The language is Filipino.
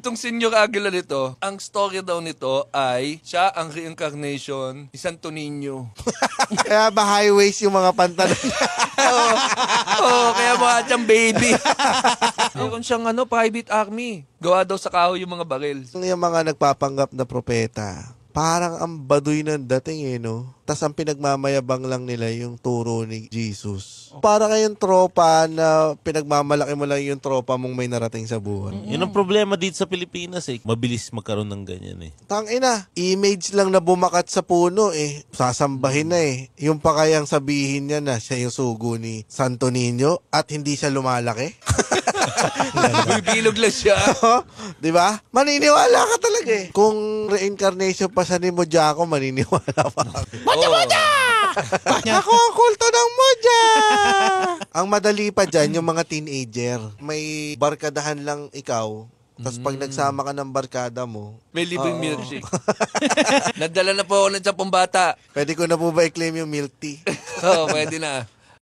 Itong Senyor Aguila nito, ang story daw nito ay siya ang reincarnation ni Santo Niño. Kaya ba high waist yung mga pantalon? Kaya mukha siyang baby. Meron siyang private army. Gawa daw sa kahoy yung mga baril. Yung mga nagpapanggap na propeta, parang ang baduy ng dating no? Tas ang pinagmamayabang lang nila yung turo ni Jesus. Para kayong tropa na pinagmamalaki mo lang yung tropa mong may narating sa buhay. Yun ang problema dito sa Pilipinas Mabilis magkaroon ng ganyan Tangina, image lang na bumakat sa puno sasambahin na Yung pa kayang sabihin niya na siya yung sugo ni Santo Niño at hindi siya lumalaki. Bilog lang siya. Di ba? Maniniwala ka talaga Kung reincarnation pa sa ni Mojako, maniniwala pa. Moja! Ako ang kulto ng Moja! Ang madali pa dyan, yung mga teenager. May barkadahan lang ikaw. Tapos pag nagsama ka ng barkada mo, may libreng milkshake. Nadala na po ako ng 10 bata. pwede ko na po ba i-claim yung milk tea? Oo, pwede na.